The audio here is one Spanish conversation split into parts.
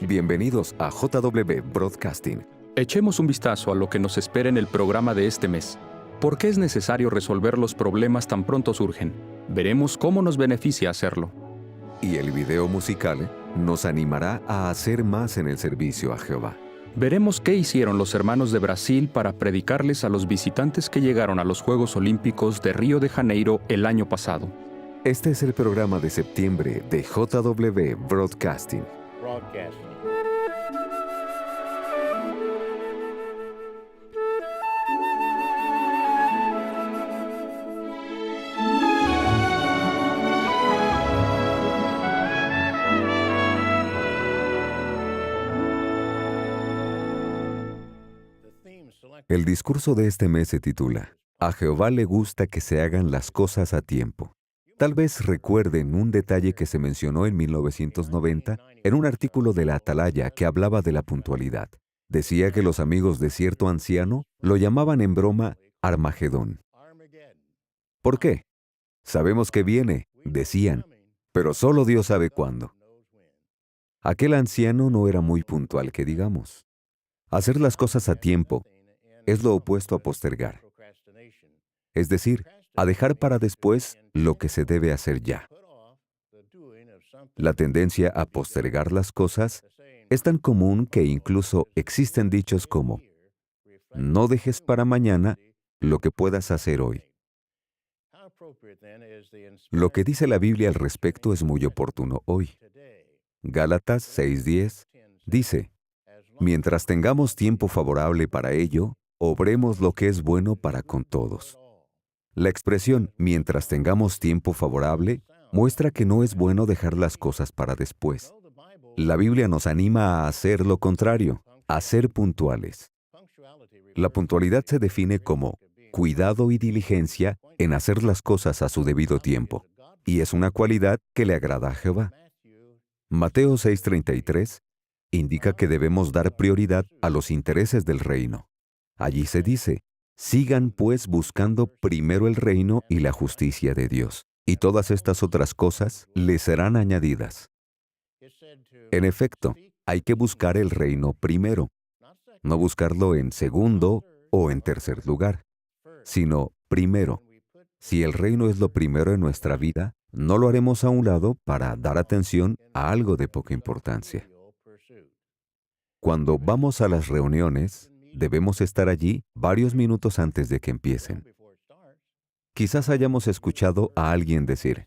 Bienvenidos a JW Broadcasting. Echemos un vistazo a lo que nos espera en el programa de este mes. ¿Por qué es necesario resolver los problemas tan pronto surgen? Veremos cómo nos beneficia hacerlo. Y el video musical nos animará a hacer más en el servicio a Jehová. Veremos qué hicieron los hermanos de Brasil para predicarles a los visitantes que llegaron a los Juegos Olímpicos de Río de Janeiro el año pasado. Este es el programa de septiembre de JW Broadcasting. El discurso de este mes se titula "A Jehová le gusta que se hagan las cosas a tiempo". Tal vez recuerden un detalle que se mencionó en 1990 en un artículo de la Atalaya que hablaba de la puntualidad. Decía que los amigos de cierto anciano lo llamaban en broma Armagedón. ¿Por qué? Sabemos que viene, decían, pero solo Dios sabe cuándo. Aquel anciano no era muy puntual, que digamos. Hacer las cosas a tiempo es lo opuesto a postergar. Es decir, a dejar para después lo que se debe hacer ya. La tendencia a postergar las cosas es tan común que incluso existen dichos como: no dejes para mañana lo que puedas hacer hoy. Lo que dice la Biblia al respecto es muy oportuno hoy. Gálatas 6:10 dice: mientras tengamos tiempo favorable para ello, obremos lo que es bueno para con todos. La expresión "mientras tengamos tiempo favorable" muestra que no es bueno dejar las cosas para después. La Biblia nos anima a hacer lo contrario, a ser puntuales. La puntualidad se define como cuidado y diligencia en hacer las cosas a su debido tiempo, y es una cualidad que le agrada a Jehová. Mateo 6:33 indica que debemos dar prioridad a los intereses del reino. Allí se dice: sigan pues buscando primero el reino y la justicia de Dios, y todas estas otras cosas les serán añadidas. En efecto, hay que buscar el reino primero, no buscarlo en segundo o en tercer lugar, sino primero. Si el reino es lo primero en nuestra vida, no lo haremos a un lado para dar atención a algo de poca importancia. Cuando vamos a las reuniones, debemos estar allí varios minutos antes de que empiecen. Quizás hayamos escuchado a alguien decir: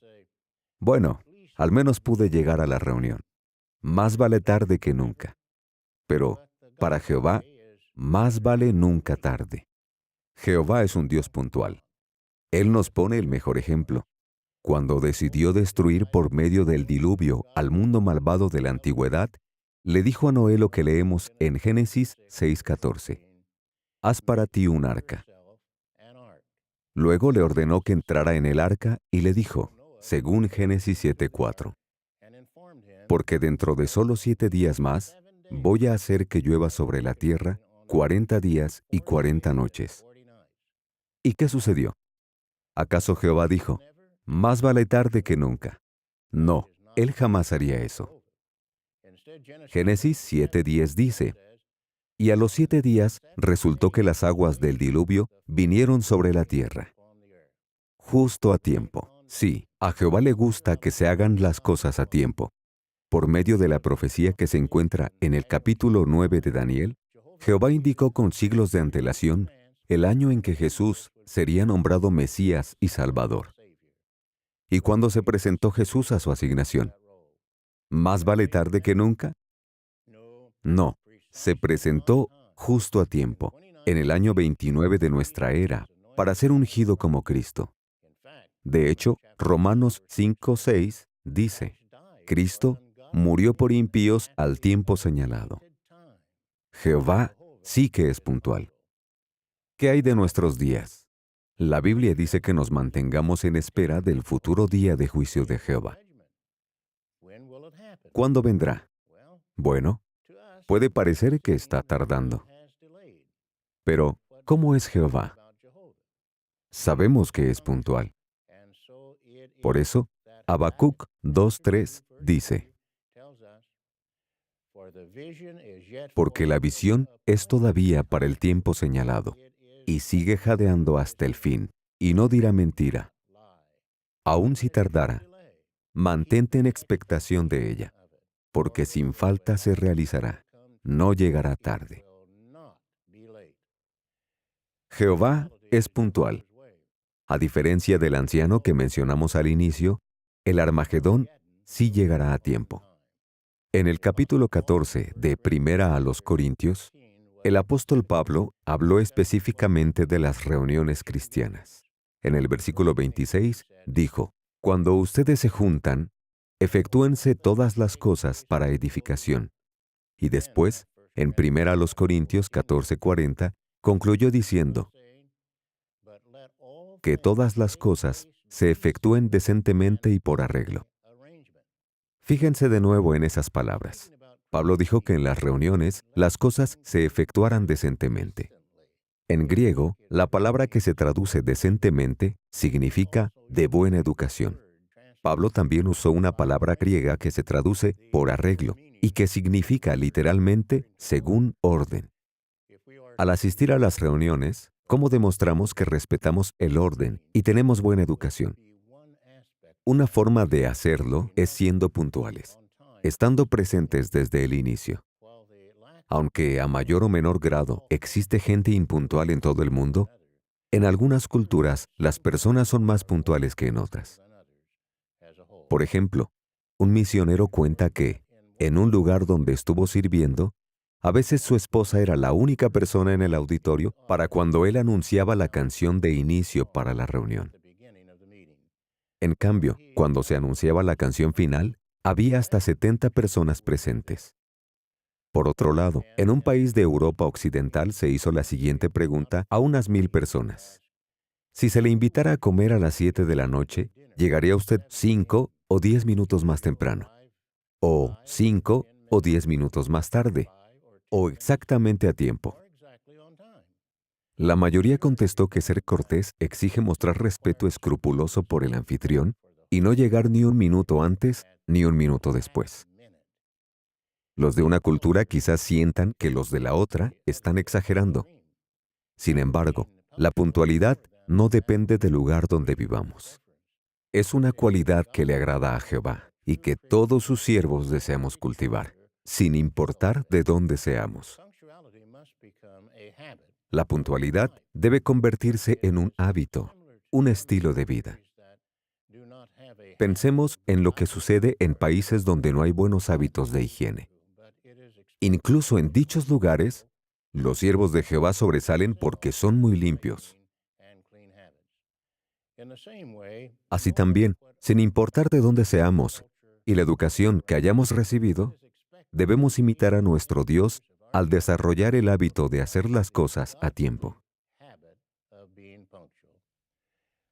bueno, al menos pude llegar a la reunión. Más vale tarde que nunca. Pero, para Jehová, más vale nunca tarde. Jehová es un Dios puntual. Él nos pone el mejor ejemplo. Cuando decidió destruir por medio del diluvio al mundo malvado de la antigüedad, le dijo a Noé lo que leemos en Génesis 6:14. Haz para ti un arca. Luego le ordenó que entrara en el arca y le dijo, según Génesis 7:4, porque dentro de solo 7 días más, voy a hacer que llueva sobre la tierra 40 días y 40 noches. ¿Y qué sucedió? ¿Acaso Jehová dijo: más vale tarde que nunca? No, él jamás haría eso. Génesis 7:10 dice: y a los 7 días resultó que las aguas del diluvio vinieron sobre la tierra. Justo a tiempo. Sí, a Jehová le gusta que se hagan las cosas a tiempo. Por medio de la profecía que se encuentra en el capítulo 9 de Daniel, Jehová indicó con siglos de antelación el año en que Jesús sería nombrado Mesías y Salvador. ¿Y cuándo se presentó Jesús a su asignación? ¿Más vale tarde que nunca? No, se presentó justo a tiempo, en el año 29 de nuestra era, para ser ungido como Cristo. De hecho, Romanos 5:6 dice: Cristo murió por impíos al tiempo señalado. Jehová sí que es puntual. ¿Qué hay de nuestros días? La Biblia dice que nos mantengamos en espera del futuro día de juicio de Jehová. ¿Cuándo vendrá? Bueno, puede parecer que está tardando. Pero, ¿cómo es Jehová? Sabemos que es puntual. Por eso, Habacuc 2:3 dice: porque la visión es todavía para el tiempo señalado, y sigue jadeando hasta el fin, y no dirá mentira. Aun si tardara, mantente en expectación de ella, porque sin falta se realizará, no llegará tarde. Jehová es puntual. A diferencia del anciano que mencionamos al inicio, el Armagedón sí llegará a tiempo. En el capítulo 14 de Primera a los Corintios, el apóstol Pablo habló específicamente de las reuniones cristianas. En el versículo 26 dijo, «Cuando ustedes se juntan, efectúense todas las cosas para edificación». Y después, en Primera a los Corintios 14:40, concluyó diciendo, «Que todas las cosas se efectúen decentemente y por arreglo». Fíjense de nuevo en esas palabras. Pablo dijo que en las reuniones las cosas se efectuaran decentemente. En griego, la palabra que se traduce decentemente significa de buena educación. Pablo también usó una palabra griega que se traduce por arreglo y que significa literalmente según orden. Al asistir a las reuniones, ¿cómo demostramos que respetamos el orden y tenemos buena educación? Una forma de hacerlo es siendo puntuales, estando presentes desde el inicio. Aunque a mayor o menor grado existe gente impuntual en todo el mundo, en algunas culturas las personas son más puntuales que en otras. Por ejemplo, un misionero cuenta que, en un lugar donde estuvo sirviendo, a veces su esposa era la única persona en el auditorio para cuando él anunciaba la canción de inicio para la reunión. En cambio, cuando se anunciaba la canción final, había hasta 70 personas presentes. Por otro lado, en un país de Europa Occidental se hizo la siguiente pregunta a unas 1000 personas. Si se le invitara a comer a las 7 de la noche, ¿llegaría usted 5 o 10 minutos más temprano? ¿O 5 o 10 minutos más tarde? ¿O exactamente a tiempo? La mayoría contestó que ser cortés exige mostrar respeto escrupuloso por el anfitrión y no llegar ni un minuto antes ni un minuto después. Los de una cultura quizás sientan que los de la otra están exagerando. Sin embargo, la puntualidad no depende del lugar donde vivamos. Es una cualidad que le agrada a Jehová y que todos sus siervos deseamos cultivar, sin importar de dónde seamos. La puntualidad debe convertirse en un hábito, un estilo de vida. Pensemos en lo que sucede en países donde no hay buenos hábitos de higiene. Incluso en dichos lugares, los siervos de Jehová sobresalen porque son muy limpios. Así también, sin importar de dónde seamos y la educación que hayamos recibido, debemos imitar a nuestro Dios al desarrollar el hábito de hacer las cosas a tiempo.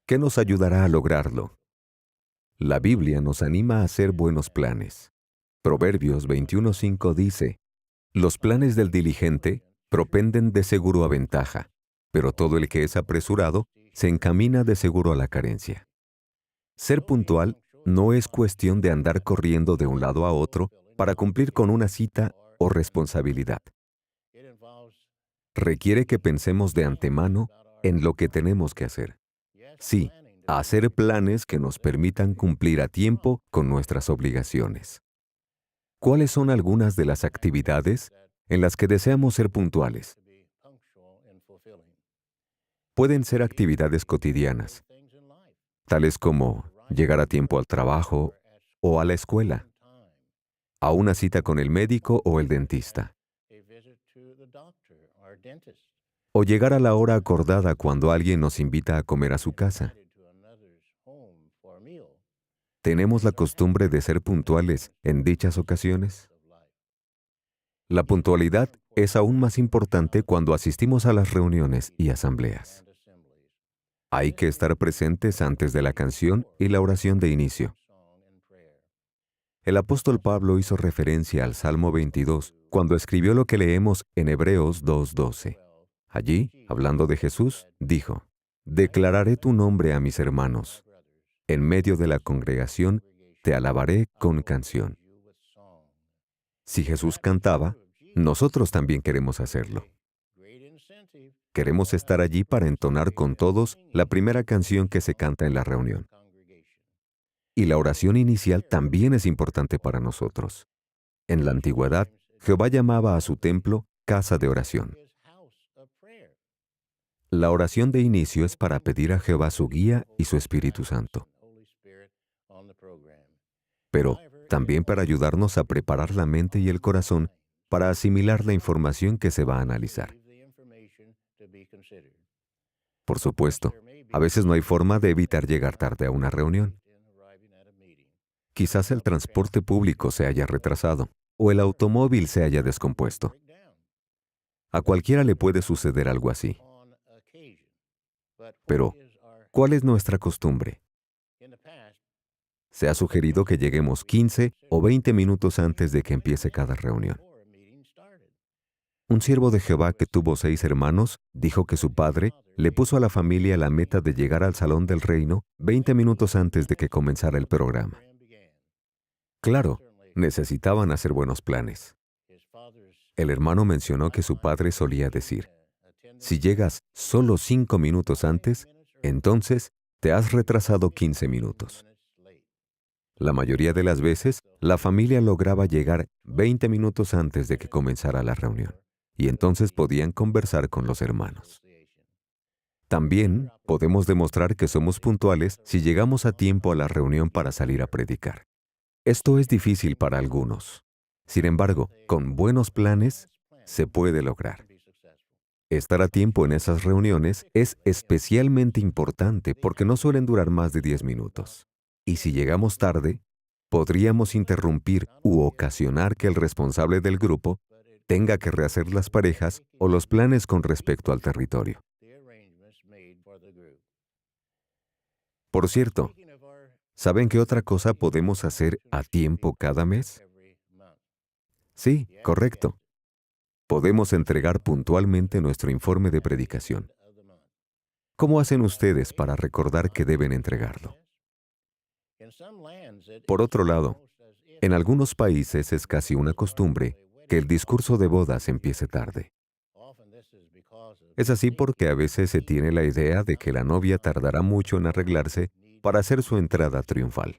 ¿Qué nos ayudará a lograrlo? La Biblia nos anima a hacer buenos planes. Proverbios 21:5 dice, «Los planes del diligente propenden de seguro a ventaja, pero todo el que es apresurado se encamina de seguro a la carencia». Ser puntual no es cuestión de andar corriendo de un lado a otro para cumplir con una cita o responsabilidad. Requiere que pensemos de antemano en lo que tenemos que hacer. Sí, hacer planes que nos permitan cumplir a tiempo con nuestras obligaciones. ¿Cuáles son algunas de las actividades en las que deseamos ser puntuales? Pueden ser actividades cotidianas, tales como llegar a tiempo al trabajo o a la escuela, a una cita con el médico o el dentista, o llegar a la hora acordada cuando alguien nos invita a comer a su casa. ¿Tenemos la costumbre de ser puntuales en dichas ocasiones? La puntualidad es aún más importante cuando asistimos a las reuniones y asambleas. Hay que estar presentes antes de la canción y la oración de inicio. El apóstol Pablo hizo referencia al Salmo 22 cuando escribió lo que leemos en Hebreos 2:12. Allí, hablando de Jesús, dijo, «Declararé tu nombre a mis hermanos. En medio de la congregación te alabaré con canción». Si Jesús cantaba, nosotros también queremos hacerlo. Queremos estar allí para entonar con todos la primera canción que se canta en la reunión. Y la oración inicial también es importante para nosotros. En la antigüedad, Jehová llamaba a su templo casa de oración. La oración de inicio es para pedir a Jehová su guía y su Espíritu Santo, pero también para ayudarnos a preparar la mente y el corazón para asimilar la información que se va a analizar. Por supuesto, a veces no hay forma de evitar llegar tarde a una reunión. Quizás el transporte público se haya retrasado o el automóvil se haya descompuesto. A cualquiera le puede suceder algo así. Pero, ¿cuál es nuestra costumbre? Se ha sugerido que lleguemos 15 o 20 minutos antes de que empiece cada reunión. Un siervo de Jehová que tuvo 6 hermanos dijo que su padre le puso a la familia la meta de llegar al salón del reino 20 minutos antes de que comenzara el programa. Claro, necesitaban hacer buenos planes. El hermano mencionó que su padre solía decir: si llegas solo 5 minutos antes, entonces te has retrasado 15 minutos. La mayoría de las veces, la familia lograba llegar 20 minutos antes de que comenzara la reunión, y entonces podían conversar con los hermanos. También podemos demostrar que somos puntuales si llegamos a tiempo a la reunión para salir a predicar. Esto es difícil para algunos. Sin embargo, con buenos planes, se puede lograr. Estar a tiempo en esas reuniones es especialmente importante porque no suelen durar más de 10 minutos. Y si llegamos tarde, podríamos interrumpir u ocasionar que el responsable del grupo tenga que rehacer las parejas o los planes con respecto al territorio. Por cierto, ¿saben qué otra cosa podemos hacer a tiempo cada mes? Sí, correcto. Podemos entregar puntualmente nuestro informe de predicación. ¿Cómo hacen ustedes para recordar que deben entregarlo? Por otro lado, en algunos países es casi una costumbre que el discurso de bodas empiece tarde. Es así porque a veces se tiene la idea de que la novia tardará mucho en arreglarse para hacer su entrada triunfal.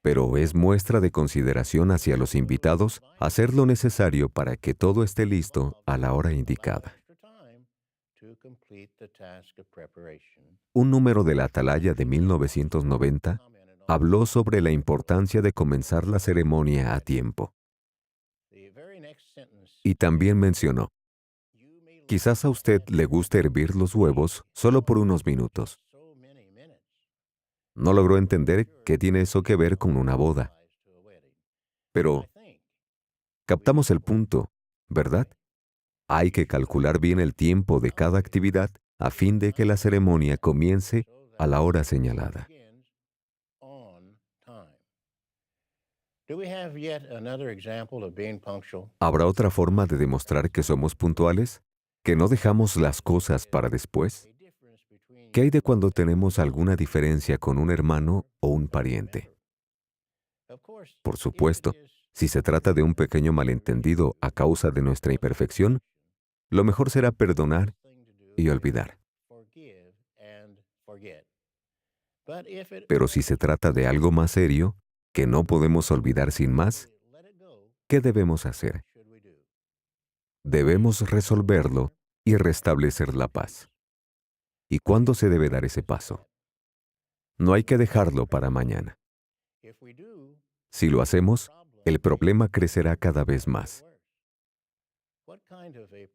Pero es muestra de consideración hacia los invitados hacer lo necesario para que todo esté listo a la hora indicada. Un número de la Atalaya de 1990 habló sobre la importancia de comenzar la ceremonia a tiempo. Y también mencionó: quizás a usted le guste hervir los huevos solo por unos minutos. No logró entender qué tiene eso que ver con una boda. Pero captamos el punto, ¿verdad? Hay que calcular bien el tiempo de cada actividad a fin de que la ceremonia comience a la hora señalada. ¿Habrá otra forma de demostrar que somos puntuales? ¿Que no dejamos las cosas para después? ¿Qué hay de cuando tenemos alguna diferencia con un hermano o un pariente? Por supuesto, si se trata de un pequeño malentendido a causa de nuestra imperfección, lo mejor será perdonar y olvidar. Pero si se trata de algo más serio, que no podemos olvidar sin más, ¿qué debemos hacer? Debemos resolverlo y restablecer la paz. ¿Y cuándo se debe dar ese paso? No hay que dejarlo para mañana. Si lo hacemos, el problema crecerá cada vez más.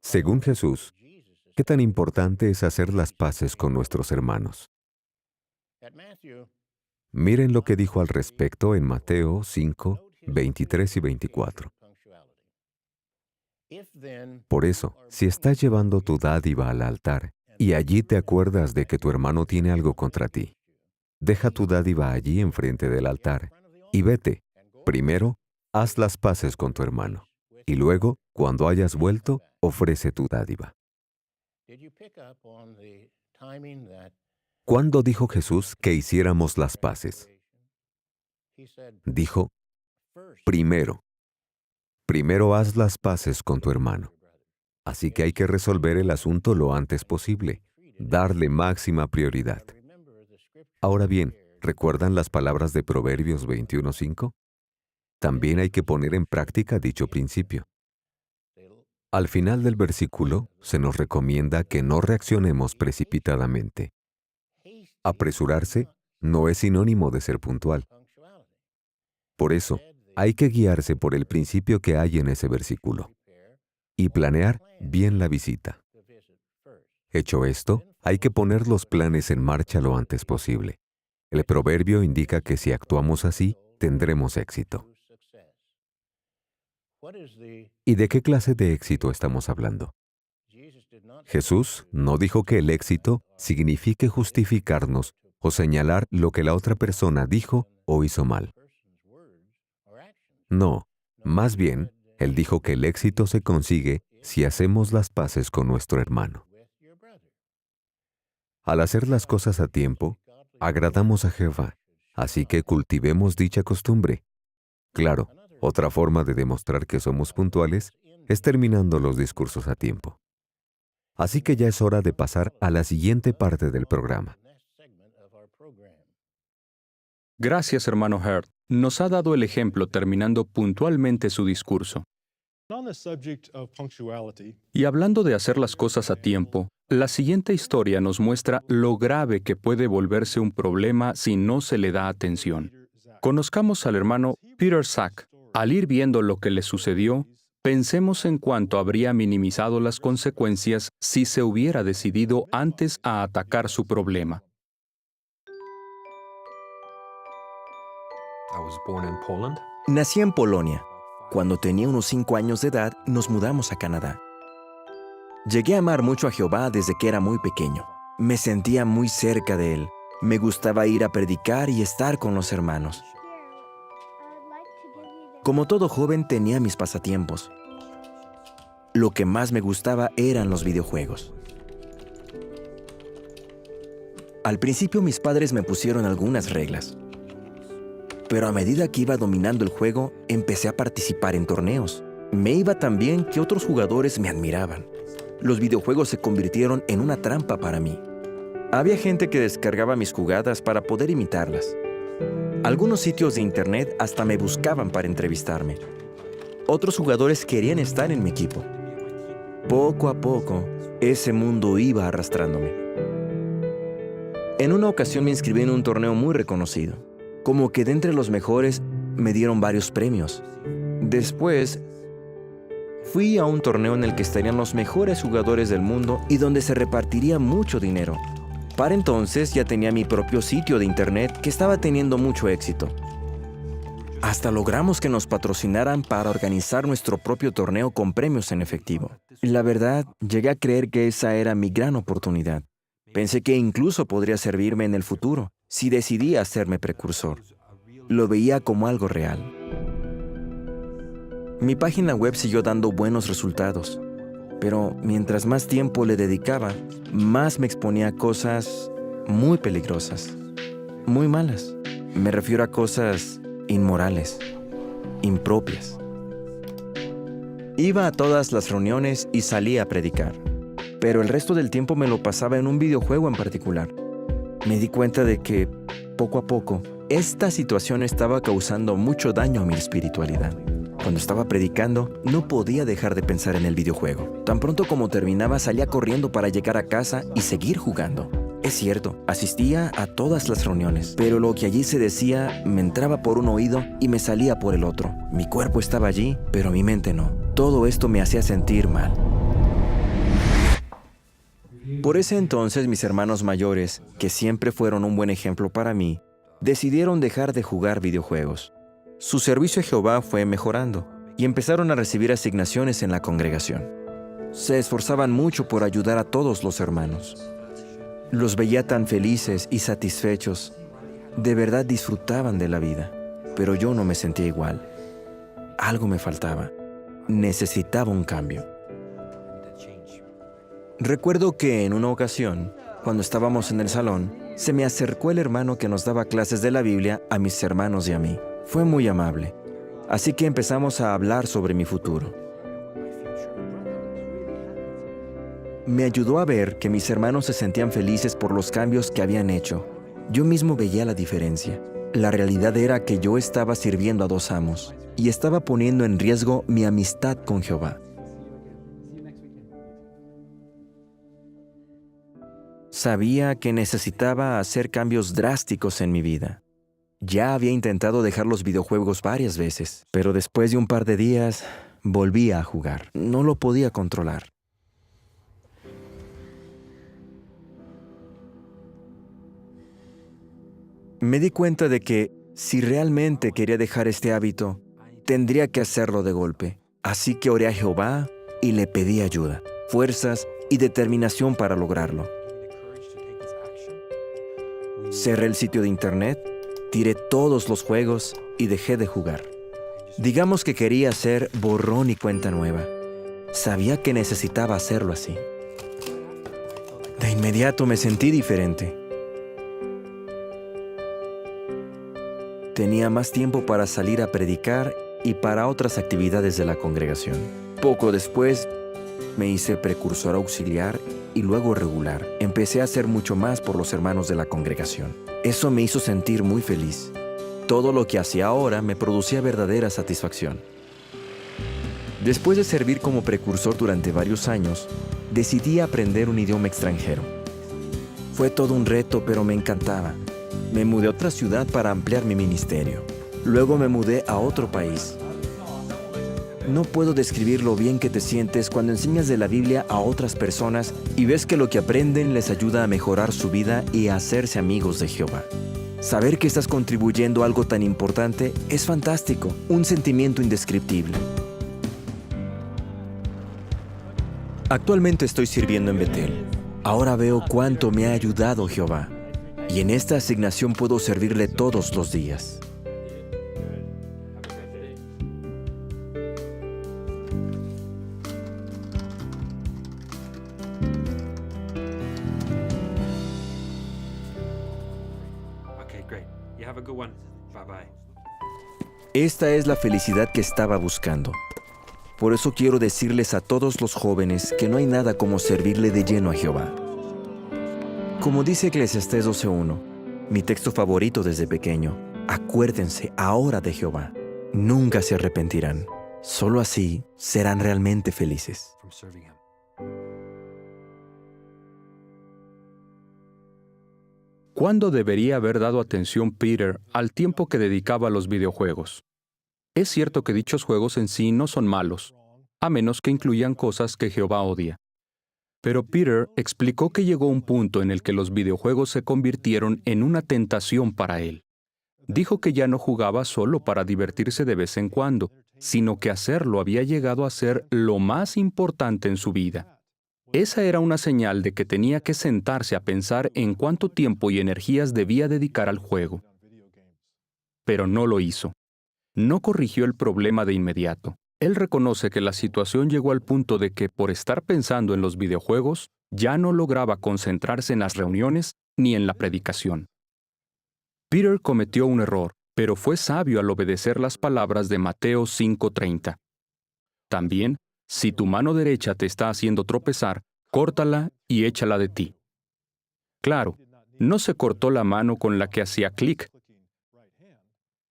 Según Jesús, ¿qué tan importante es hacer las paces con nuestros hermanos? Miren lo que dijo al respecto en Mateo 5, 23 y 24. Por eso, si estás llevando tu dádiva al altar y allí te acuerdas de que tu hermano tiene algo contra ti, deja tu dádiva allí enfrente del altar y vete. Primero, haz las paces con tu hermano y luego, cuando hayas vuelto, ofrece tu dádiva. ¿Cuándo dijo Jesús que hiciéramos las paces? Dijo, primero haz las paces con tu hermano. Así que hay que resolver el asunto lo antes posible, darle máxima prioridad. Ahora bien, ¿recuerdan las palabras de Proverbios 21:5? También hay que poner en práctica dicho principio. Al final del versículo, se nos recomienda que no reaccionemos precipitadamente. Apresurarse no es sinónimo de ser puntual. Por eso, hay que guiarse por el principio que hay en ese versículo y planear bien la visita. Hecho esto, hay que poner los planes en marcha lo antes posible. El proverbio indica que si actuamos así, tendremos éxito. ¿Y de qué clase de éxito estamos hablando? Jesús no dijo que el éxito signifique justificarnos o señalar lo que la otra persona dijo o hizo mal. No, más bien, Él dijo que el éxito se consigue si hacemos las paces con nuestro hermano. Al hacer las cosas a tiempo, agradamos a Jehová, así que cultivemos dicha costumbre. Claro, otra forma de demostrar que somos puntuales es terminando los discursos a tiempo. Así que ya es hora de pasar a la siguiente parte del programa. Gracias, hermano Hurt. Nos ha dado el ejemplo terminando puntualmente su discurso. Y hablando de hacer las cosas a tiempo, la siguiente historia nos muestra lo grave que puede volverse un problema si no se le da atención. Conozcamos al hermano Peter Sack. Al ir viendo lo que le sucedió, pensemos en cuánto habría minimizado las consecuencias si se hubiera decidido antes a atacar su problema. Nací en Polonia. Cuando tenía unos 5 años de edad, nos mudamos a Canadá. Llegué a amar mucho a Jehová desde que era muy pequeño. Me sentía muy cerca de Él. Me gustaba ir a predicar y estar con los hermanos. Como todo joven, tenía mis pasatiempos. Lo que más me gustaba eran los videojuegos. Al principio mis padres me pusieron algunas reglas. Pero a medida que iba dominando el juego, empecé a participar en torneos. Me iba tan bien que otros jugadores me admiraban. Los videojuegos se convirtieron en una trampa para mí. Había gente que descargaba mis jugadas para poder imitarlas. Algunos sitios de internet hasta me buscaban para entrevistarme. Otros jugadores querían estar en mi equipo. Poco a poco, ese mundo iba arrastrándome. En una ocasión me inscribí en un torneo muy reconocido. Como quedé entre los mejores, me dieron varios premios. Después, fui a un torneo en el que estarían los mejores jugadores del mundo y donde se repartiría mucho dinero. Para entonces ya tenía mi propio sitio de internet que estaba teniendo mucho éxito. Hasta logramos que nos patrocinaran para organizar nuestro propio torneo con premios en efectivo. La verdad, llegué a creer que esa era mi gran oportunidad. Pensé que incluso podría servirme en el futuro, si decidí hacerme precursor. Lo veía como algo real. Mi página web siguió dando buenos resultados, pero mientras más tiempo le dedicaba, más me exponía a cosas muy peligrosas, muy malas. Me refiero a cosas inmorales, impropias. Iba a todas las reuniones y salía a predicar, pero el resto del tiempo me lo pasaba en un videojuego en particular. Me di cuenta de que, poco a poco, esta situación estaba causando mucho daño a mi espiritualidad. Cuando estaba predicando, no podía dejar de pensar en el videojuego. Tan pronto como terminaba, salía corriendo para llegar a casa y seguir jugando. Es cierto, asistía a todas las reuniones, pero lo que allí se decía me entraba por un oído y me salía por el otro. Mi cuerpo estaba allí, pero mi mente no. Todo esto me hacía sentir mal. Por ese entonces, mis hermanos mayores, que siempre fueron un buen ejemplo para mí, decidieron dejar de jugar videojuegos. Su servicio a Jehová fue mejorando y empezaron a recibir asignaciones en la congregación. Se esforzaban mucho por ayudar a todos los hermanos. Los veía tan felices y satisfechos. De verdad disfrutaban de la vida, pero yo no me sentía igual. Algo me faltaba. Necesitaba un cambio. Recuerdo que en una ocasión, cuando estábamos en el salón, se me acercó el hermano que nos daba clases de la Biblia a mis hermanos y a mí. Fue muy amable. Así que empezamos a hablar sobre mi futuro. Me ayudó a ver que mis hermanos se sentían felices por los cambios que habían hecho. Yo mismo veía la diferencia. La realidad era que yo estaba sirviendo a dos amos y estaba poniendo en riesgo mi amistad con Jehová. Sabía que necesitaba hacer cambios drásticos en mi vida. Ya había intentado dejar los videojuegos varias veces, pero después de un par de días volvía a jugar. No lo podía controlar. Me di cuenta de que si realmente quería dejar este hábito, tendría que hacerlo de golpe. Así que oré a Jehová y le pedí ayuda, fuerzas y determinación para lograrlo. Cerré el sitio de internet, tiré todos los juegos y dejé de jugar. Digamos que quería hacer borrón y cuenta nueva. Sabía que necesitaba hacerlo así. De inmediato me sentí diferente. Tenía más tiempo para salir a predicar y para otras actividades de la congregación. Poco después, me hice precursor auxiliar y luego regular. Empecé a hacer mucho más por los hermanos de la congregación. Eso me hizo sentir muy feliz. Todo lo que hacía ahora me producía verdadera satisfacción. Después de servir como precursor durante varios años, decidí aprender un idioma extranjero. Fue todo un reto, pero me encantaba. Me mudé a otra ciudad para ampliar mi ministerio. Luego me mudé a otro país. No puedo describir lo bien que te sientes cuando enseñas de la Biblia a otras personas y ves que lo que aprenden les ayuda a mejorar su vida y a hacerse amigos de Jehová. Saber que estás contribuyendo a algo tan importante es fantástico, un sentimiento indescriptible. Actualmente estoy sirviendo en Betel. Ahora veo cuánto me ha ayudado Jehová. Y en esta asignación puedo servirle todos los días. Esta es la felicidad que estaba buscando. Por eso quiero decirles a todos los jóvenes que no hay nada como servirle de lleno a Jehová. Como dice Eclesiastés 12:1, mi texto favorito desde pequeño, acuérdense ahora de Jehová. Nunca se arrepentirán. Solo así serán realmente felices. ¿Cuándo debería haber dado atención Peter al tiempo que dedicaba a los videojuegos? Es cierto que dichos juegos en sí no son malos, a menos que incluyan cosas que Jehová odia. Pero Peter explicó que llegó un punto en el que los videojuegos se convirtieron en una tentación para él. Dijo que ya no jugaba solo para divertirse de vez en cuando, sino que hacerlo había llegado a ser lo más importante en su vida. Esa era una señal de que tenía que sentarse a pensar en cuánto tiempo y energías debía dedicar al juego. Pero no lo hizo. No corrigió el problema de inmediato. Él reconoce que la situación llegó al punto de que, por estar pensando en los videojuegos, ya no lograba concentrarse en las reuniones ni en la predicación. Peter cometió un error, pero fue sabio al obedecer las palabras de Mateo 5:30. También, si tu mano derecha te está haciendo tropezar, córtala y échala de ti. Claro, no se cortó la mano con la que hacía clic,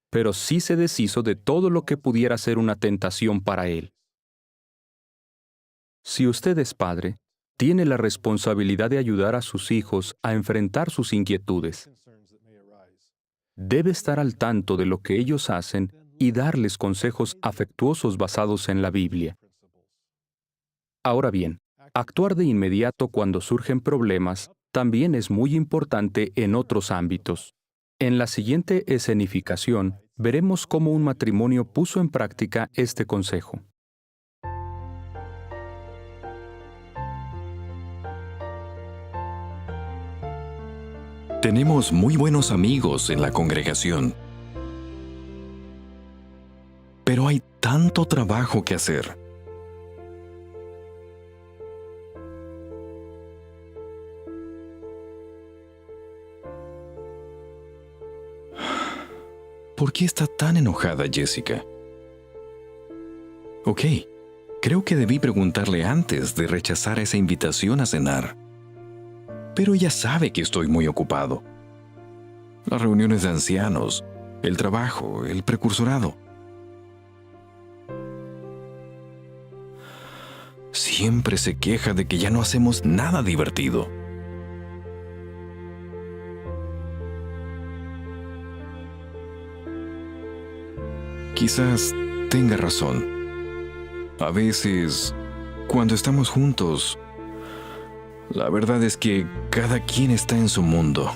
pero sí se deshizo de todo lo que pudiera ser una tentación para él. Si usted es padre, tiene la responsabilidad de ayudar a sus hijos a enfrentar sus inquietudes. Debe estar al tanto de lo que ellos hacen y darles consejos afectuosos basados en la Biblia. Ahora bien, actuar de inmediato cuando surgen problemas también es muy importante en otros ámbitos. En la siguiente escenificación, veremos cómo un matrimonio puso en práctica este consejo. Tenemos muy buenos amigos en la congregación, pero hay tanto trabajo que hacer. ¿Por qué está tan enojada Jessica? Ok, creo que debí preguntarle antes de rechazar esa invitación a cenar. Pero ella sabe que estoy muy ocupado. Las reuniones de ancianos, el trabajo, el precursorado. Siempre se queja de que ya no hacemos nada divertido. Quizás tenga razón. A veces, cuando estamos juntos, la verdad es que cada quien está en su mundo.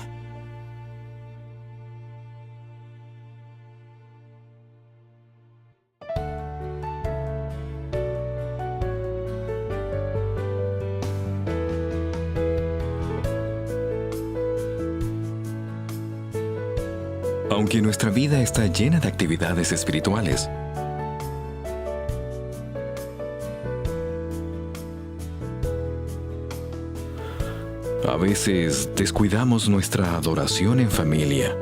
Aunque nuestra vida está llena de actividades espirituales, a veces descuidamos nuestra adoración en familia.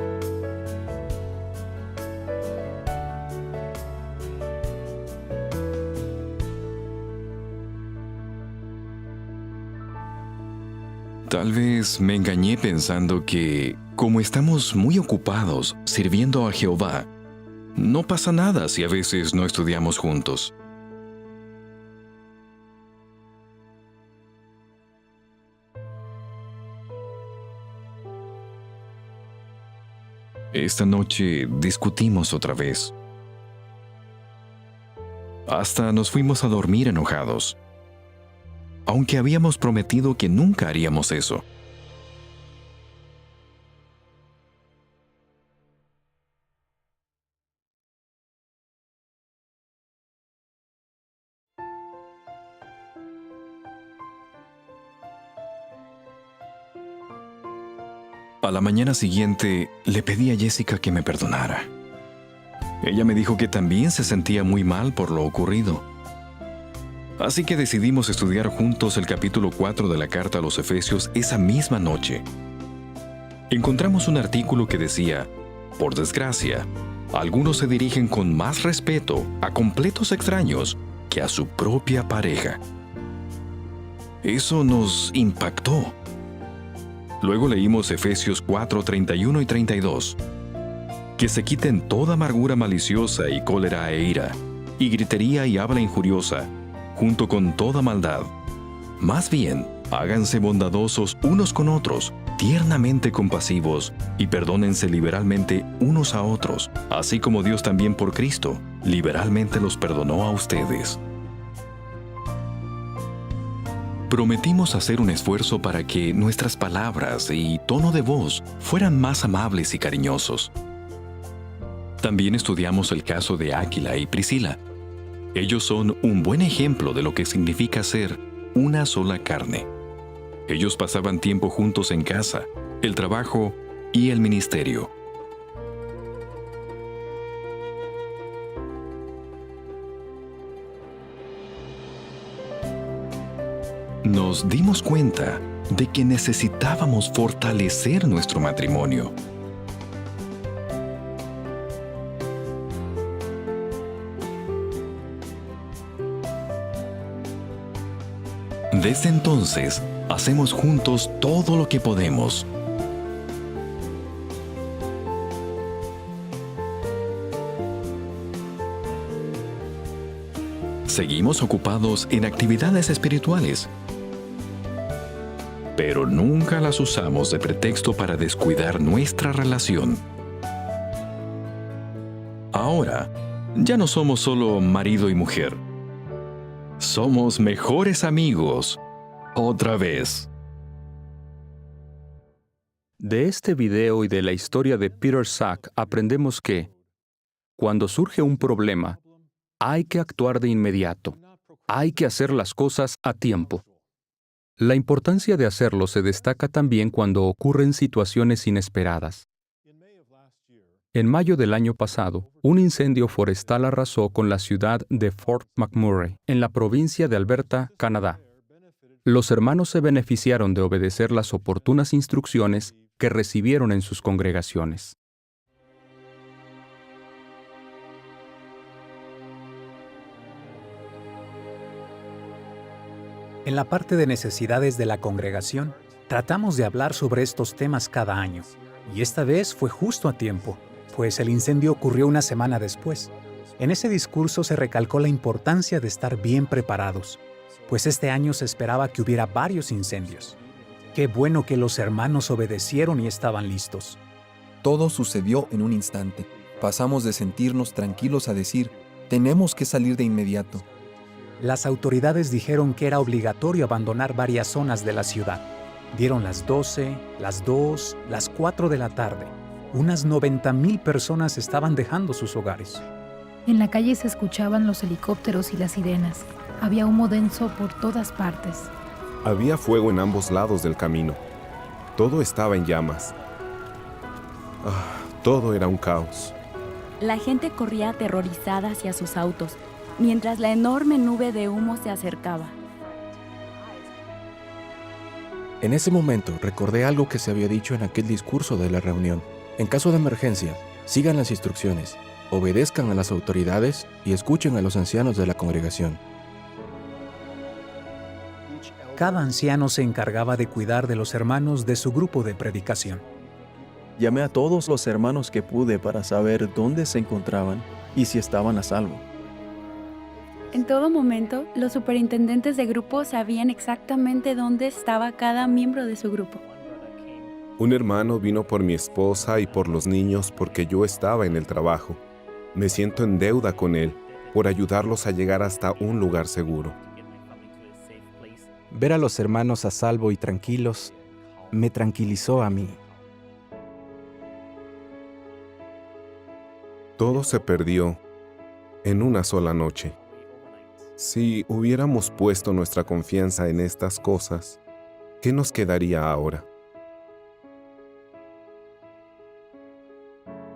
Tal vez me engañé pensando que, como estamos muy ocupados sirviendo a Jehová, no pasa nada si a veces no estudiamos juntos. Esta noche discutimos otra vez. Hasta nos fuimos a dormir enojados, aunque habíamos prometido que nunca haríamos eso. A la mañana siguiente, le pedí a Jessica que me perdonara. Ella me dijo que también se sentía muy mal por lo ocurrido. Así que decidimos estudiar juntos el capítulo 4 de la carta a los Efesios esa misma noche. Encontramos un artículo que decía: por desgracia, algunos se dirigen con más respeto a completos extraños que a su propia pareja. Eso nos impactó. Luego leímos Efesios 4, 31 y 32. Que se quiten toda amargura maliciosa y cólera e ira, y gritería y habla injuriosa, junto con toda maldad. Más bien, háganse bondadosos unos con otros, tiernamente compasivos, y perdónense liberalmente unos a otros, así como Dios también por Cristo liberalmente los perdonó a ustedes. Prometimos hacer un esfuerzo para que nuestras palabras y tono de voz fueran más amables y cariñosos. También estudiamos el caso de Áquila y Priscila. Ellos son un buen ejemplo de lo que significa ser una sola carne. Ellos pasaban tiempo juntos en casa, el trabajo y el ministerio. Nos dimos cuenta de que necesitábamos fortalecer nuestro matrimonio. Desde entonces, hacemos juntos todo lo que podemos. Seguimos ocupados en actividades espirituales, pero nunca las usamos de pretexto para descuidar nuestra relación. Ahora, ya no somos solo marido y mujer. Somos mejores amigos, otra vez. De este video y de la historia de Peter Sack aprendemos que, cuando surge un problema, hay que actuar de inmediato. Hay que hacer las cosas a tiempo. La importancia de hacerlo se destaca también cuando ocurren situaciones inesperadas. En mayo del año pasado, un incendio forestal arrasó con la ciudad de Fort McMurray, en la provincia de Alberta, Canadá. Los hermanos se beneficiaron de obedecer las oportunas instrucciones que recibieron en sus congregaciones. En la parte de necesidades de la congregación, tratamos de hablar sobre estos temas cada año, y esta vez fue justo a tiempo, pues el incendio ocurrió una semana después. En ese discurso se recalcó la importancia de estar bien preparados, pues este año se esperaba que hubiera varios incendios. Qué bueno que los hermanos obedecieron y estaban listos. Todo sucedió en un instante. Pasamos de sentirnos tranquilos a decir, tenemos que salir de inmediato. Las autoridades dijeron que era obligatorio abandonar varias zonas de la ciudad. Dieron las 12, las 2, las 4 de la tarde. Unas 90,000 personas estaban dejando sus hogares. En la calle se escuchaban los helicópteros y las sirenas. Había humo denso por todas partes. Había fuego en ambos lados del camino. Todo estaba en llamas. Todo era un caos. La gente corría aterrorizada hacia sus autos, mientras la enorme nube de humo se acercaba. En ese momento recordé algo que se había dicho en aquel discurso de la reunión. En caso de emergencia, sigan las instrucciones, obedezcan a las autoridades y escuchen a los ancianos de la congregación. Cada anciano se encargaba de cuidar de los hermanos de su grupo de predicación. Llamé a todos los hermanos que pude para saber dónde se encontraban y si estaban a salvo. En todo momento, los superintendentes de grupo sabían exactamente dónde estaba cada miembro de su grupo. Un hermano vino por mi esposa y por los niños porque yo estaba en el trabajo. Me siento en deuda con él por ayudarlos a llegar hasta un lugar seguro. Ver a los hermanos a salvo y tranquilos me tranquilizó a mí. Todo se perdió en una sola noche. Si hubiéramos puesto nuestra confianza en estas cosas, ¿qué nos quedaría ahora?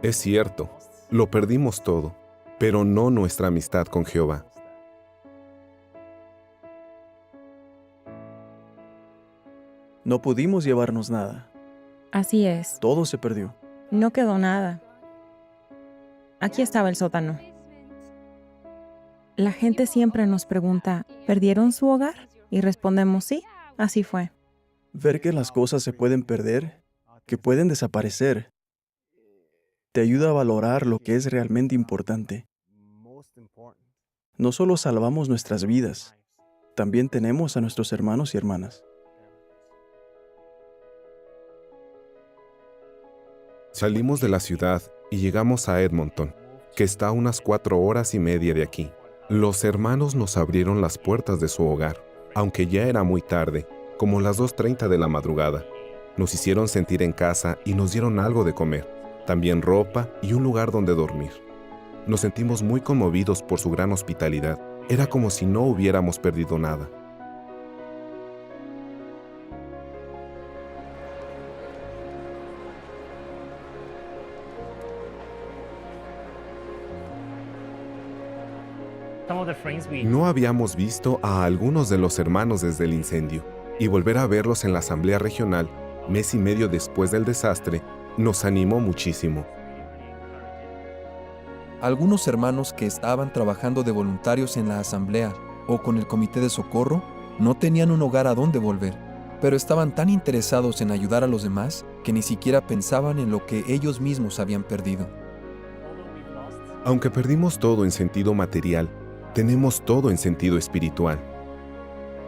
Es cierto, lo perdimos todo, pero no nuestra amistad con Jehová. No pudimos llevarnos nada. Así es. Todo se perdió. No quedó nada. Aquí estaba el sótano. La gente siempre nos pregunta, ¿perdieron su hogar? Y respondemos sí, así fue. Ver que las cosas se pueden perder, que pueden desaparecer, te ayuda a valorar lo que es realmente importante. No solo salvamos nuestras vidas, también tenemos a nuestros hermanos y hermanas. Salimos de la ciudad y llegamos a Edmonton, que está a unas 4 horas y media de aquí. Los hermanos nos abrieron las puertas de su hogar, aunque ya era muy tarde, como las 2:30 de la madrugada. Nos hicieron sentir en casa y nos dieron algo de comer, también ropa y un lugar donde dormir. Nos sentimos muy conmovidos por su gran hospitalidad. Era como si no hubiéramos perdido nada. No habíamos visto a algunos de los hermanos desde el incendio, y volver a verlos en la asamblea regional, mes y medio después del desastre, nos animó muchísimo. Algunos hermanos que estaban trabajando de voluntarios en la asamblea o con el comité de socorro no tenían un hogar a donde volver, pero estaban tan interesados en ayudar a los demás que ni siquiera pensaban en lo que ellos mismos habían perdido. Aunque perdimos todo en sentido material, tenemos todo en sentido espiritual.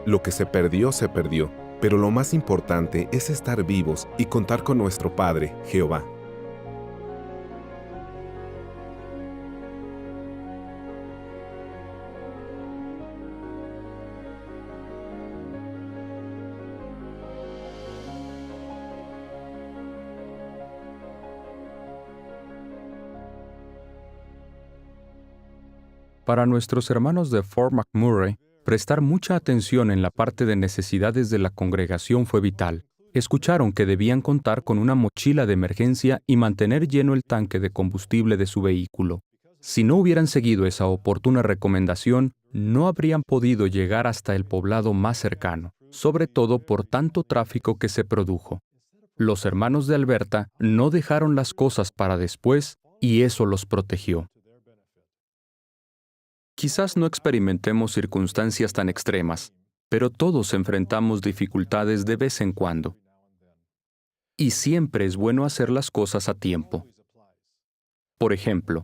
Lo que se perdió, pero lo más importante es estar vivos y contar con nuestro Padre, Jehová. Para nuestros hermanos de Fort McMurray, prestar mucha atención en la parte de necesidades de la congregación fue vital. Escucharon que debían contar con una mochila de emergencia y mantener lleno el tanque de combustible de su vehículo. Si no hubieran seguido esa oportuna recomendación, no habrían podido llegar hasta el poblado más cercano, sobre todo por tanto tráfico que se produjo. Los hermanos de Alberta no dejaron las cosas para después y eso los protegió. Quizás no experimentemos circunstancias tan extremas, pero todos enfrentamos dificultades de vez en cuando. Y siempre es bueno hacer las cosas a tiempo. Por ejemplo,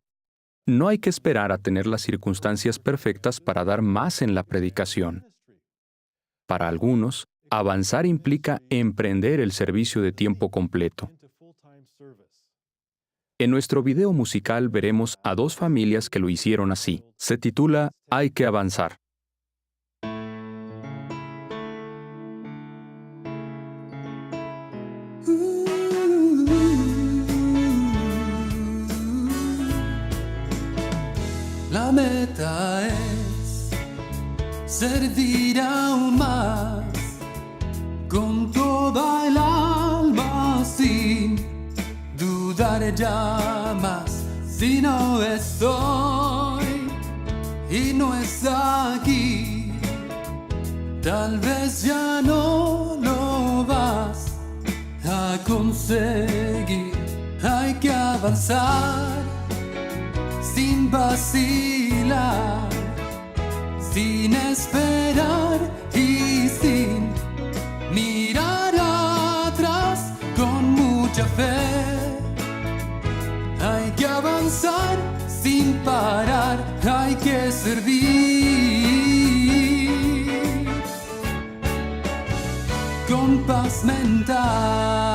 no hay que esperar a tener las circunstancias perfectas para dar más en la predicación. Para algunos, avanzar implica emprender el servicio de tiempo completo. En nuestro video musical veremos a dos familias que lo hicieron así. Se titula Hay que avanzar. La meta es servir aún más, con toda el alma, sin dudar ya más. Si no estoy y no está aquí, tal vez ya no lo vas a conseguir. Hay que avanzar sin vacilar, sin esperar y sin mirar atrás, con mucha fe. Hay que avanzar sin parar, hay que servir con paz mental.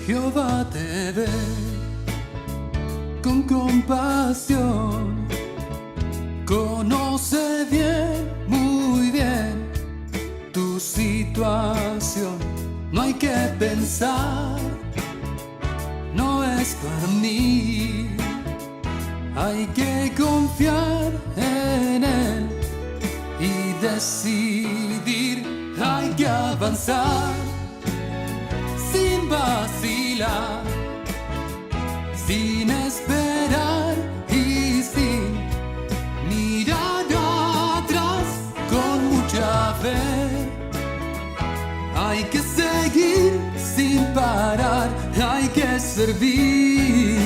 Jehová te ve con compasión, conoce bien, muy bien tu situación. No hay que pensar, no es para mí. Hay que confiar en Él y decidir. Hay que avanzar sin vacilar, sin esperar y sin mirar atrás, con mucha fe. Hay que seguir sin parar, hay que servir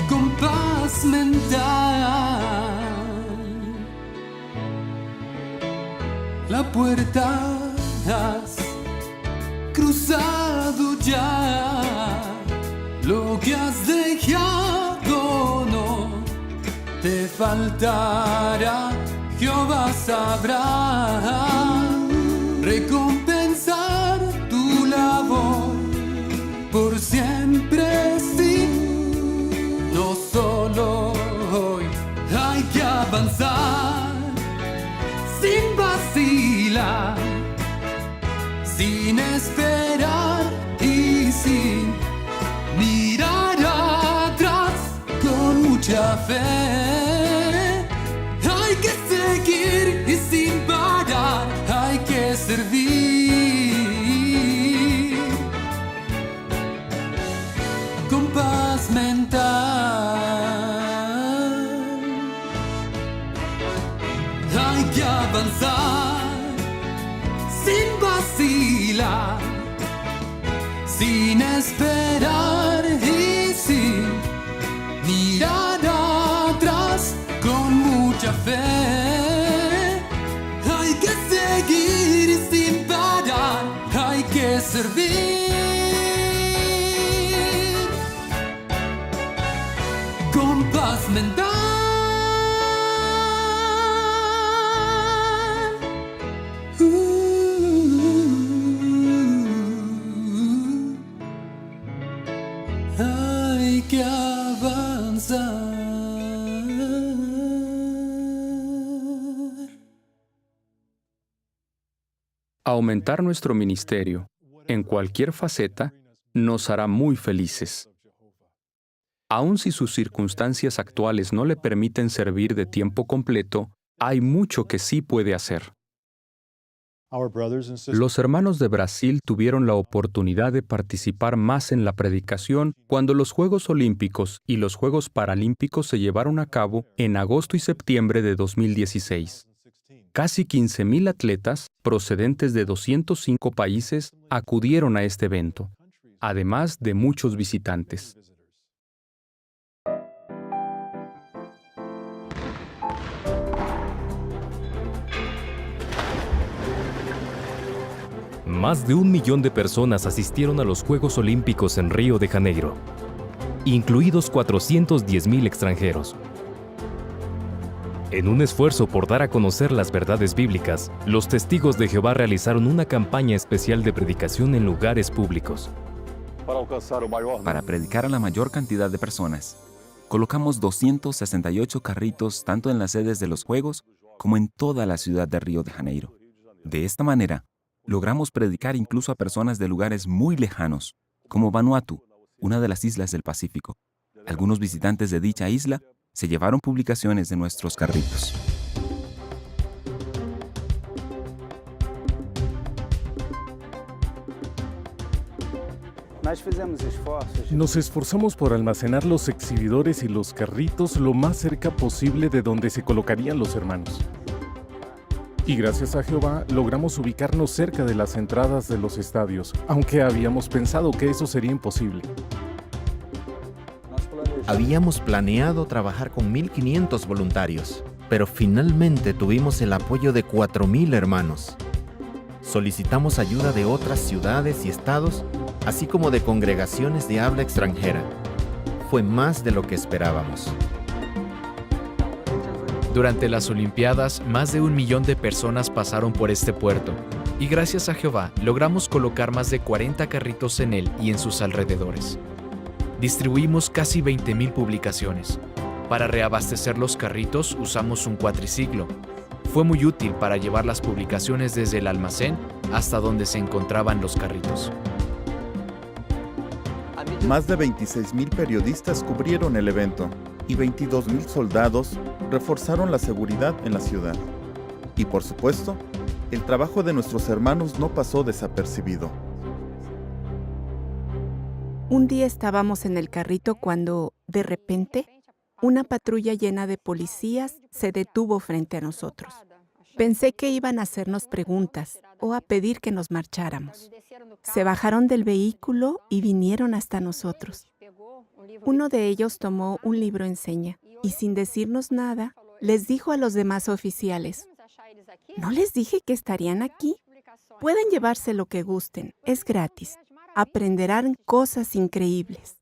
con paz mental. La puerta has cruzado ya, lo que has dejado no te faltará. Jehová sabrá recompensar tu labor por siempre, sí, no solo hoy. Hay que avanzar sin vacilar, sin esperar y sin mirar atrás, con mucha fe. Hay que seguir y sin parar, hay que servir con paz mental. Hay que avanzar sin vacilar, sin esperar y sin mirar atrás, con mucha fe. Hay que seguir y sin parar, hay que servir con paz mental. Hay que avanzar. Aumentar nuestro ministerio en cualquier faceta nos hará muy felices. Aun si sus circunstancias actuales no le permiten servir de tiempo completo, hay mucho que sí puede hacer. Los hermanos de Brasil tuvieron la oportunidad de participar más en la predicación cuando los Juegos Olímpicos y los Juegos Paralímpicos se llevaron a cabo en agosto y septiembre de 2016. Casi 15,000 atletas procedentes de 205 países, acudieron a este evento, además de muchos visitantes. Más de 1 millón de personas asistieron a los Juegos Olímpicos en Río de Janeiro, incluidos 410,000 extranjeros. En un esfuerzo por dar a conocer las verdades bíblicas, los testigos de Jehová realizaron una campaña especial de predicación en lugares públicos. Para predicar a la mayor cantidad de personas, colocamos 268 carritos tanto en las sedes de los Juegos como en toda la ciudad de Río de Janeiro. De esta manera, logramos predicar incluso a personas de lugares muy lejanos, como Vanuatu, una de las islas del Pacífico. Algunos visitantes de dicha isla se llevaron publicaciones de nuestros carritos. Nos esforzamos por almacenar los exhibidores y los carritos lo más cerca posible de donde se colocarían los hermanos. Y gracias a Jehová logramos ubicarnos cerca de las entradas de los estadios, aunque habíamos pensado que eso sería imposible. Habíamos planeado trabajar con 1,500 voluntarios, pero finalmente tuvimos el apoyo de 4,000 hermanos. Solicitamos ayuda de otras ciudades y estados, así como de congregaciones de habla extranjera. Fue más de lo que esperábamos. Durante las Olimpiadas, más de 1 millón de personas pasaron por este puerto, y gracias a Jehová logramos colocar más de 40 carritos en él y en sus alrededores. Distribuimos casi 20,000 publicaciones. Para reabastecer los carritos usamos un cuatriciclo. Fue muy útil para llevar las publicaciones desde el almacén hasta donde se encontraban los carritos. Más de 26,000 periodistas cubrieron el evento y 22,000 soldados reforzaron la seguridad en la ciudad. Y por supuesto, el trabajo de nuestros hermanos no pasó desapercibido. Un día estábamos en el carrito cuando, de repente, una patrulla llena de policías se detuvo frente a nosotros. Pensé que iban a hacernos preguntas o a pedir que nos marcháramos. Se bajaron del vehículo y vinieron hasta nosotros. Uno de ellos tomó un libro en seña y, sin decirnos nada, les dijo a los demás oficiales: ¿no les dije que estarían aquí? Pueden llevarse lo que gusten, es gratis. Aprenderán cosas increíbles.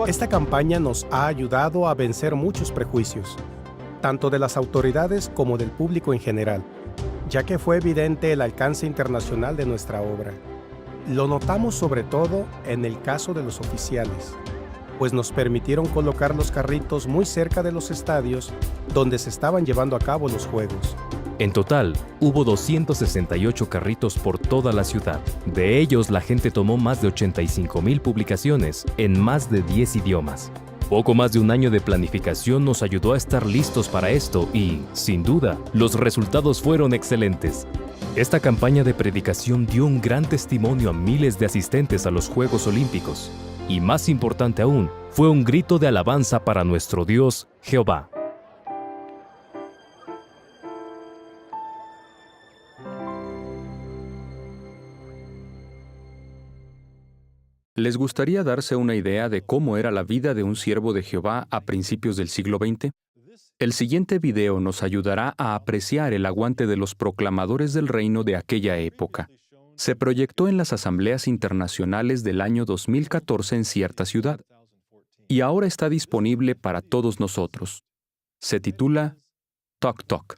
Esta campaña nos ha ayudado a vencer muchos prejuicios, tanto de las autoridades como del público en general, ya que fue evidente el alcance internacional de nuestra obra. Lo notamos sobre todo en el caso de los oficiales, pues nos permitieron colocar los carritos muy cerca de los estadios donde se estaban llevando a cabo los juegos. En total, hubo 268 carritos por toda la ciudad. De ellos, la gente tomó más de 85,000 publicaciones en más de 10 idiomas. Poco más de un año de planificación nos ayudó a estar listos para esto y, sin duda, los resultados fueron excelentes. Esta campaña de predicación dio un gran testimonio a miles de asistentes a los Juegos Olímpicos. Y más importante aún, fue un grito de alabanza para nuestro Dios, Jehová. ¿Les gustaría darse una idea de cómo era la vida de un siervo de Jehová a principios del siglo XX? El siguiente video nos ayudará a apreciar el aguante de los proclamadores del reino de aquella época. Se proyectó en las asambleas internacionales del año 2014 en cierta ciudad, y ahora está disponible para todos nosotros. Se titula Tok Tok.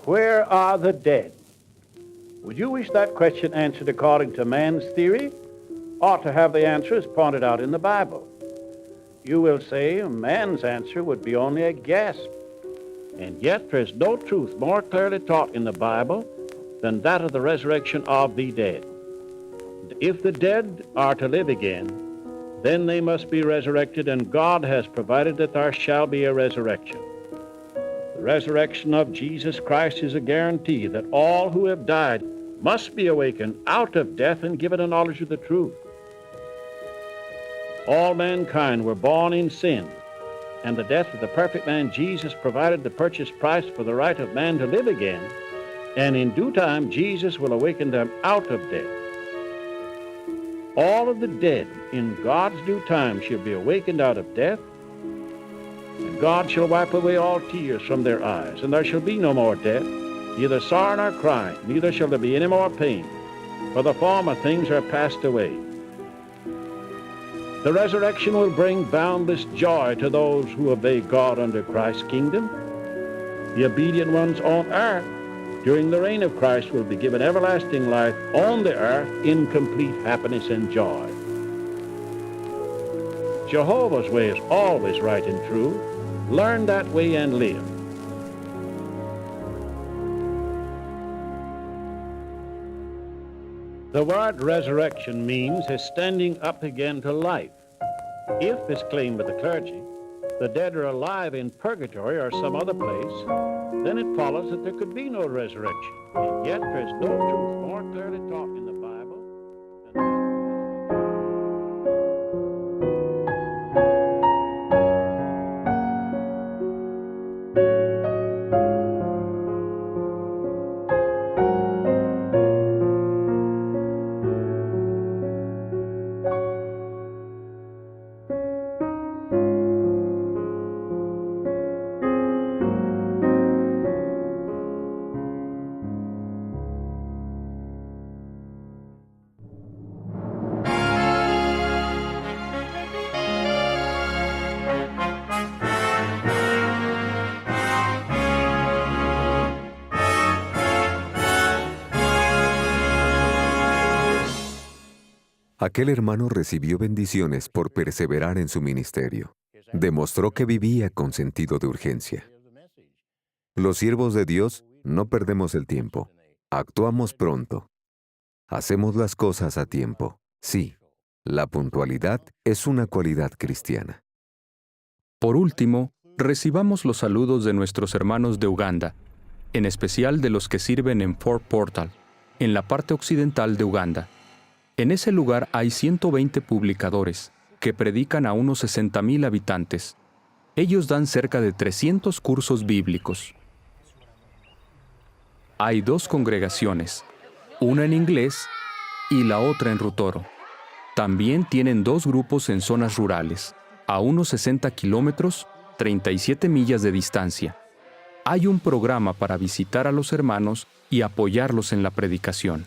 Where are the dead? Would you wish that question answered according to man's theory, or to have the answers pointed out in the Bible? You will say man's answer would be only a gasp. And yet there is no truth more clearly taught in the Bible than that of the resurrection of the dead. If the dead are to live again, then they must be resurrected, and God has provided that there shall be a resurrection. The resurrection of Jesus Christ is a guarantee that all who have died must be awakened out of death and given a knowledge of the truth. All mankind were born in sin, and the death of the perfect man Jesus provided the purchase price for the right of man to live again, and in due time Jesus will awaken them out of death. All of the dead in God's due time shall be awakened out of death, and God shall wipe away all tears from their eyes, and there shall be no more death, neither sorrow nor crying, neither shall there be any more pain, for the former things are passed away. The resurrection will bring boundless joy to those who obey God under Christ's kingdom. The obedient ones on earth during the reign of Christ will be given everlasting life on the earth in complete happiness and joy. Jehovah's way is always right and true. Learn that way and live. The word resurrection means his standing up again to life. If, as claimed by the clergy, the dead are alive in purgatory or some other place, then it follows that there could be no resurrection. And yet there is no truth more clearly taught in the Bible than Aquel hermano recibió bendiciones por perseverar en su ministerio. Demostró que vivía con sentido de urgencia. Los siervos de Dios no perdemos el tiempo. Actuamos pronto. Hacemos las cosas a tiempo. Sí, la puntualidad es una cualidad cristiana. Por último, recibamos los saludos de nuestros hermanos de Uganda, en especial de los que sirven en Fort Portal, en la parte occidental de Uganda. En ese lugar hay 120 publicadores que predican a unos 60,000 habitantes. Ellos dan cerca de 300 cursos bíblicos. Hay 2 congregaciones, una en inglés y la otra en Rutoro. También tienen 2 grupos en zonas rurales, a unos 60 kilómetros, 37 millas de distancia. Hay un programa para visitar a los hermanos y apoyarlos en la predicación.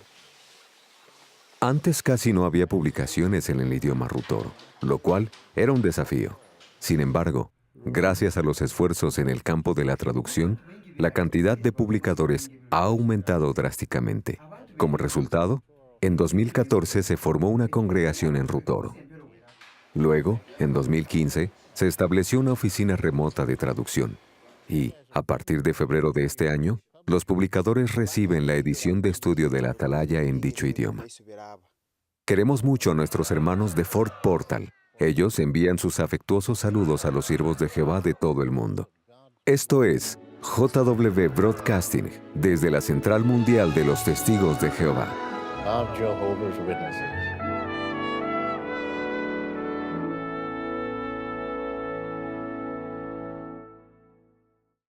Antes casi no había publicaciones en el idioma Rutoro, lo cual era un desafío. Sin embargo, gracias a los esfuerzos en el campo de la traducción, la cantidad de publicadores ha aumentado drásticamente. Como resultado, en 2014 se formó una congregación en Rutoro. Luego, en 2015, se estableció una oficina remota de traducción. Y, a partir de febrero de este año, los publicadores reciben la edición de estudio de la Atalaya en dicho idioma. Queremos mucho a nuestros hermanos de Fort Portal. Ellos envían sus afectuosos saludos a los siervos de Jehová de todo el mundo. Esto es JW Broadcasting, desde la Central Mundial de los Testigos de Jehová. Of Jehovah's Witnesses.